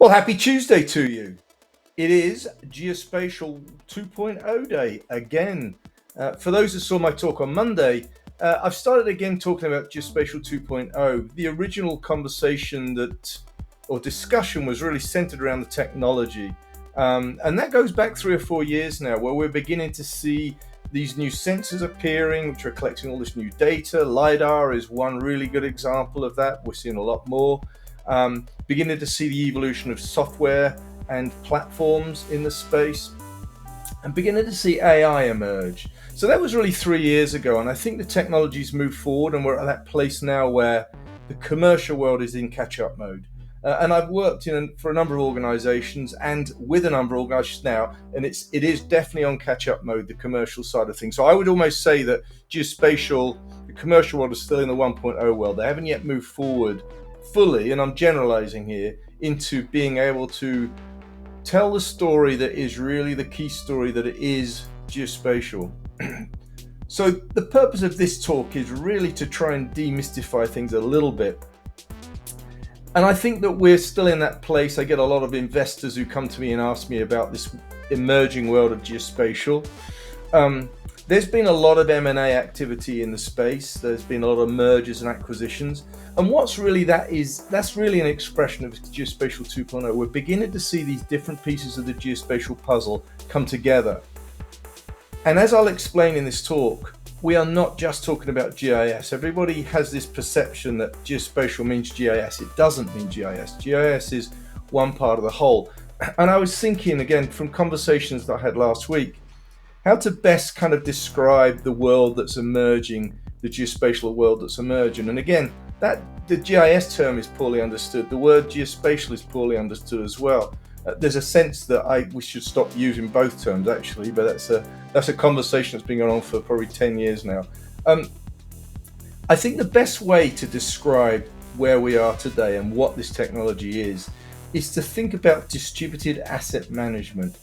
Well, happy Tuesday to you. It is Geospatial 2.0 day again. For those that saw my talk on Monday, I've started again talking about Geospatial 2.0. The original conversation or discussion was really centered around the technology. And that goes back 3 or 4 years now, where we're beginning to see these new sensors appearing, which are collecting all this new data. LiDAR is one really good example of that. We're seeing a lot more. Beginning to see the evolution of software and platforms in the space, and beginning to see AI emerge. So that was really 3 years ago, and I think the technology's moved forward, and we're at that place now where the commercial world is in catch-up mode. And I've worked for a number of organizations and with a number of organizations now, and it is definitely on catch-up mode, the commercial side of things. So I would almost say that geospatial, the commercial world, is still in the 1.0 world. They haven't yet moved forward fully, and I'm generalizing here, into being able to tell the story that is really the key story that it is geospatial. So the purpose of this talk is really to try and demystify things a little bit. And I think that we're still in that place. I get a lot of investors who come to me and ask me about this emerging world of geospatial. There's been a lot of M&A activity in the space. There's been a lot of mergers and acquisitions. And what's really that's really an expression of Geospatial 2.0. We're beginning to see these different pieces of the geospatial puzzle come together. And as I'll explain in this talk, we are not just talking about GIS. Everybody has this perception that geospatial means GIS. It doesn't mean GIS. GIS is one part of the whole. And I was thinking, again, from conversations that I had last week, how to best kind of describe the world that's emerging, the geospatial world that's emerging. And again, that the GIS term is poorly understood. The word geospatial is poorly understood as well. There's a sense that we should stop using both terms, actually, but that's a conversation that's been going on for probably 10 years now. I think the best way to describe where we are today and what this technology is to think about distributed asset management.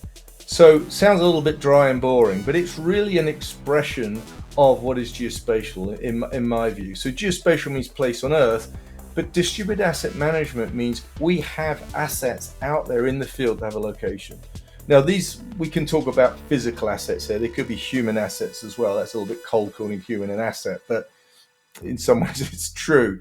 So sounds a little bit dry and boring, but it's really an expression of what is geospatial in my view. So geospatial means place on Earth, but distributed asset management means we have assets out there in the field that have a location. Now we can talk about physical assets here. They could be human assets as well. That's a little bit cold calling human an asset, but in some ways it's true.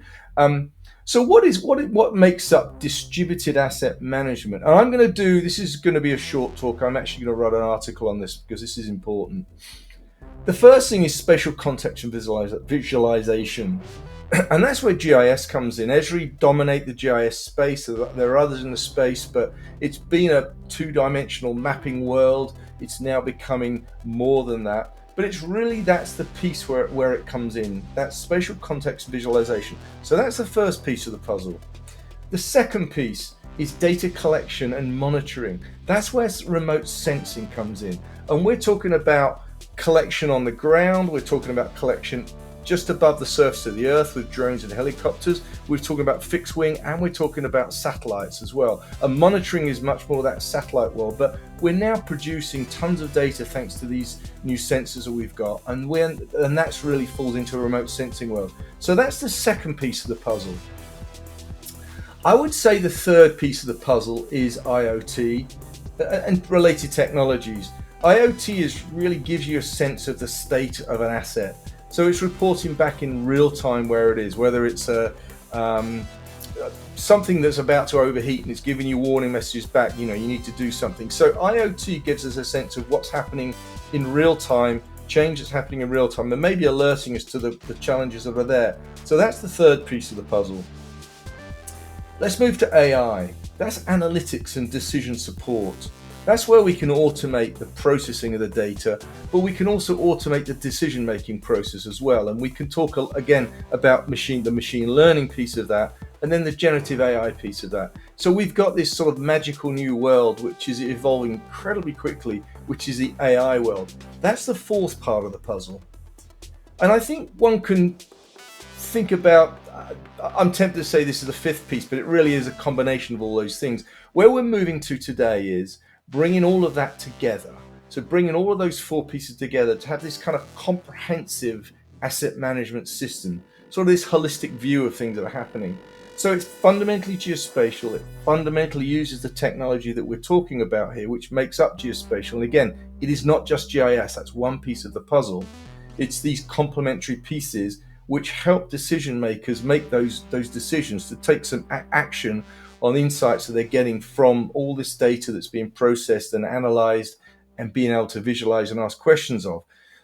So what makes up distributed asset management? And I'm going to this is going to be a short talk. I'm actually going to write an article on this because this is important. The first thing is spatial context and visualization. And that's where GIS comes in. Esri dominate the GIS space. There are others in the space, but it's been a two-dimensional mapping world. It's now becoming more than that. But it's really, that's the piece where it comes in. That's spatial context visualization. So that's the first piece of the puzzle. The second piece is data collection and monitoring. That's where remote sensing comes in. And we're talking about collection on the ground. We're talking about collection just above the surface of the Earth with drones and helicopters. We're talking about fixed wing, and we're talking about satellites as well. And monitoring is much more that satellite world, but we're now producing tons of data thanks to these new sensors that we've got, and that's really falls into a remote sensing world. So that's the second piece of the puzzle. I would say the third piece of the puzzle is IoT and related technologies. IoT really gives you a sense of the state of an asset. So it's reporting back in real time where it is, whether it's something that's about to overheat and it's giving you warning messages back, you need to do something. So IoT gives us a sense of what's happening in real time, change that's happening in real time, and maybe alerting us to the challenges that are there. So that's the third piece of the puzzle. Let's move to AI. That's analytics and decision support. That's where we can automate the processing of the data, but we can also automate the decision-making process as well. And we can talk again about the machine learning piece of that, and then the generative AI piece of that. So we've got this sort of magical new world, which is evolving incredibly quickly, which is the AI world. That's the fourth part of the puzzle. And I think one can think about, I'm tempted to say this is the fifth piece, but it really is a combination of all those things. Where we're moving to today is bringing all of that together. So bringing all of those four pieces together to have this kind of comprehensive asset management system, sort of this holistic view of things that are happening. So it's fundamentally geospatial. It fundamentally uses the technology that we're talking about here, which makes up geospatial. And again, it is not just GIS, that's one piece of the puzzle. It's these complementary pieces which help decision makers make those decisions to take some action on insights that they're getting from all this data that's being processed and analyzed and being able to visualize and ask questions of.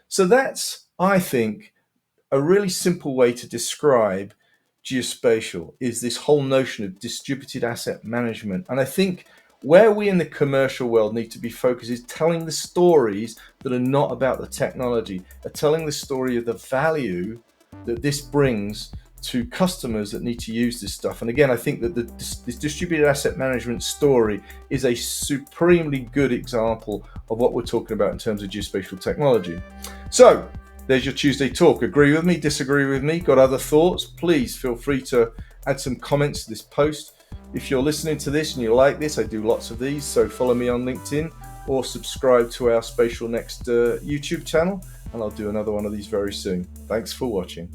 So that's, I think, a really simple way to describe geospatial is this whole notion of distributed asset management. And I think where we in the commercial world need to be focused is telling the stories that are not about the technology, are telling the story of the value that this brings to customers that need to use this stuff. And again, I think that this distributed asset management story is a supremely good example of what we're talking about in terms of geospatial technology. So there's your Tuesday talk. Agree with me, disagree with me, got other thoughts? Please feel free to add some comments to this post. If you're listening to this and you like this, I do lots of these, so follow me on LinkedIn or subscribe to our Spatial-Next YouTube channel, and I'll do another one of these very soon. Thanks for watching.